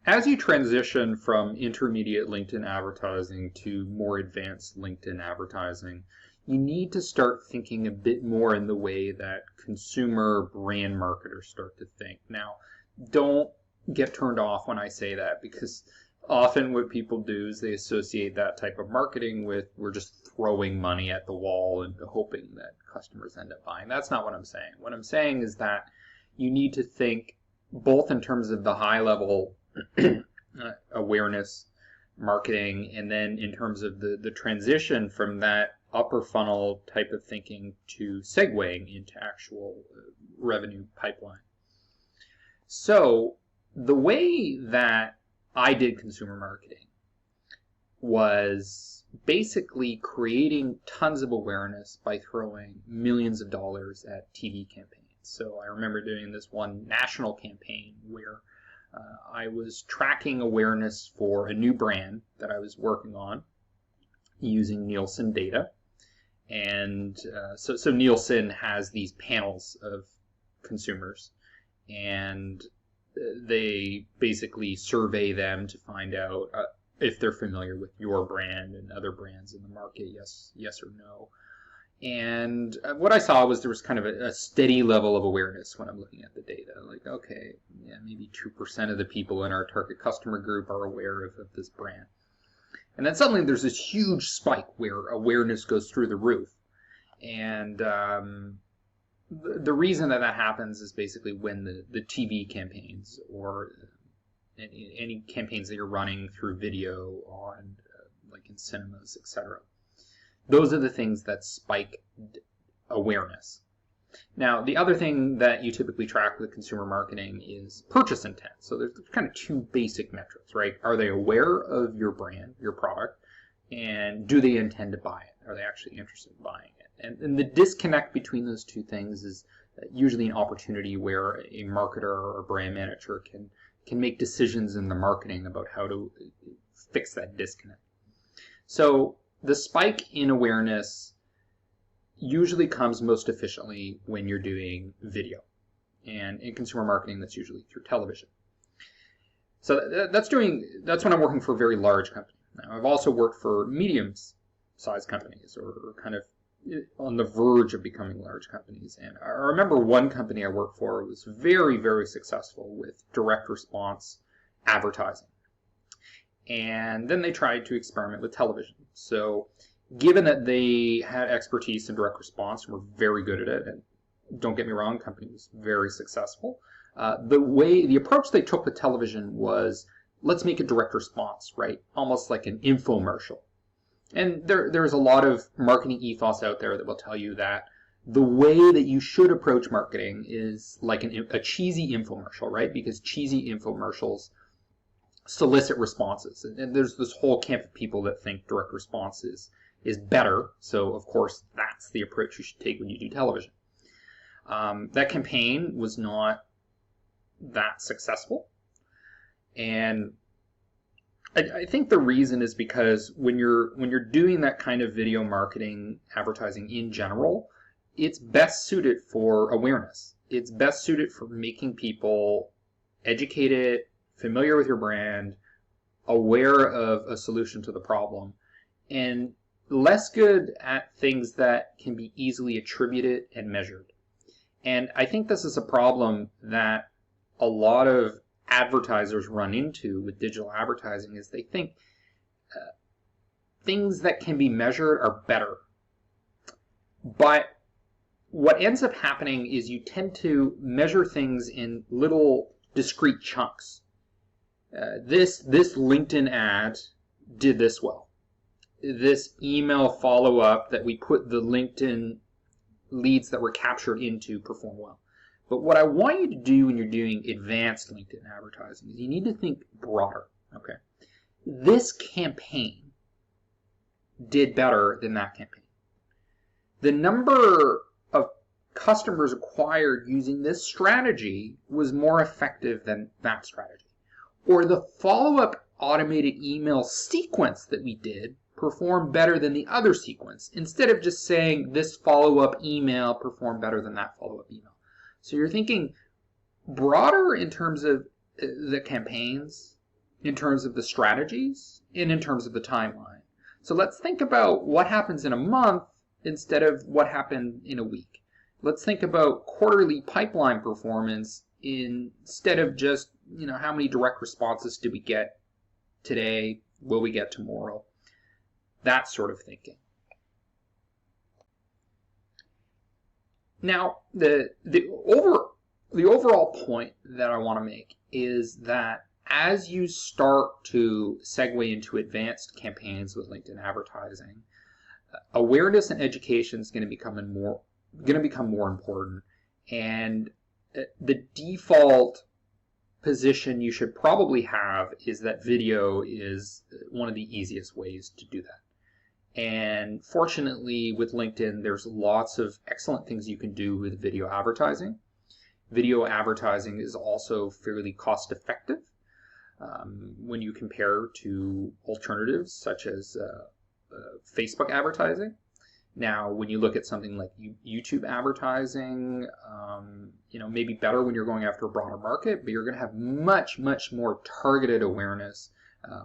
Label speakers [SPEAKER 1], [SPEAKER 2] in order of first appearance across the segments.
[SPEAKER 1] as you transition from intermediate LinkedIn advertising to more advanced LinkedIn advertising, you need to start thinking a bit more in the way that consumer brand marketers start to think. Now, don't get turned off when I say that, because often what people do is they associate that type of marketing with we're just throwing money at the wall and hoping that customers end up buying. That's not what I'm saying. What I'm saying is that you need to think both in terms of the high level awareness marketing, and then in terms of the transition from that upper funnel type of thinking to segueing into actual revenue pipeline. So the way that I did consumer marketing was basically creating tons of awareness by throwing millions of dollars at TV campaigns. So I remember doing this one national campaign where I was tracking awareness for a new brand that I was working on using Nielsen data. And so Nielsen has these panels of consumers, and they basically survey them to find out if they're familiar with your brand and other brands in the market, yes or no. And what I saw was there was kind of a steady level of awareness when I'm looking at the data. Like, okay, yeah, maybe 2% of the people in our target customer group are aware of this brand. And then suddenly there's this huge spike where awareness goes through the roof. And the reason that happens is basically when the TV campaigns or any campaigns that you're running through video on, like in cinemas, etc. Those are the things that spike awareness. Now, the other thing that you typically track with consumer marketing is purchase intent. So there's kind of two basic metrics, right? Are they aware of your brand, your product, and do they intend to buy it? Are they actually interested in buying it? And the disconnect between those two things is usually an opportunity where a marketer or a brand manager can make decisions in the marketing about how to fix that disconnect. So the spike in awareness usually comes most efficiently when you're doing video. And in consumer marketing, that's usually through television. So that's when I'm working for a very large company. Now, I've also worked for medium-sized companies or kind of on the verge of becoming large companies. And I remember one company I worked for was very, very successful with direct response advertising. And then they tried to experiment with television. So given that they had expertise in direct response and were very good at it, and don't get me wrong, the company was very successful, the approach they took with television was, let's make a direct response, right? Almost like an infomercial. And there's a lot of marketing ethos out there that will tell you that the way that you should approach marketing is like a cheesy infomercial, right? Because cheesy infomercials solicit responses. And there's this whole camp of people that think direct response is better. So, of course, that's the approach you should take when you do television. That campaign was not that successful. And I think the reason is because when you're doing that kind of video marketing advertising in general, it's best suited for awareness. It's best suited for making people educated, familiar with your brand, aware of a solution to the problem, and less good at things that can be easily attributed and measured. And I think this is a problem that a lot of advertisers run into with digital advertising is they think things that can be measured are better. But what ends up happening is you tend to measure things in little discrete chunks. This LinkedIn ad did this well. This email follow-up that we put the LinkedIn leads that were captured into perform well. But what I want you to do when you're doing advanced LinkedIn advertising is you need to think broader. Okay, this campaign did better than that campaign. The number of customers acquired using this strategy was more effective than that strategy. Or the follow-up automated email sequence that we did performed better than the other sequence, instead of just saying this follow-up email performed better than that follow-up email. So you're thinking broader in terms of the campaigns, in terms of the strategies and in terms of the timeline. So let's think about what happens in a month instead of what happened in a week. Let's think about quarterly pipeline performance instead of just, how many direct responses did we get today, will we get tomorrow? That sort of thinking. Now, the overall point that I want to make is that as you start to segue into advanced campaigns with LinkedIn advertising, awareness and education is going to become more important, and the default position you should probably have is that video is one of the easiest ways to do that. And fortunately with LinkedIn, there's lots of excellent things you can do with video advertising. Video advertising is also fairly cost effective when you compare to alternatives such as Facebook advertising. Now, when you look at something like YouTube advertising, maybe better when you're going after a broader market, but you're going to have much, much more targeted awareness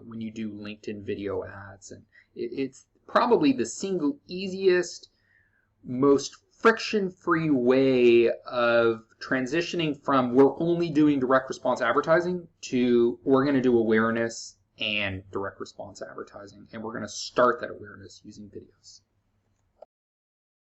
[SPEAKER 1] when you do LinkedIn video ads. And it's probably the single easiest, most friction-free way of transitioning from we're only doing direct response advertising to we're going to do awareness and direct response advertising, and we're going to start that awareness using videos.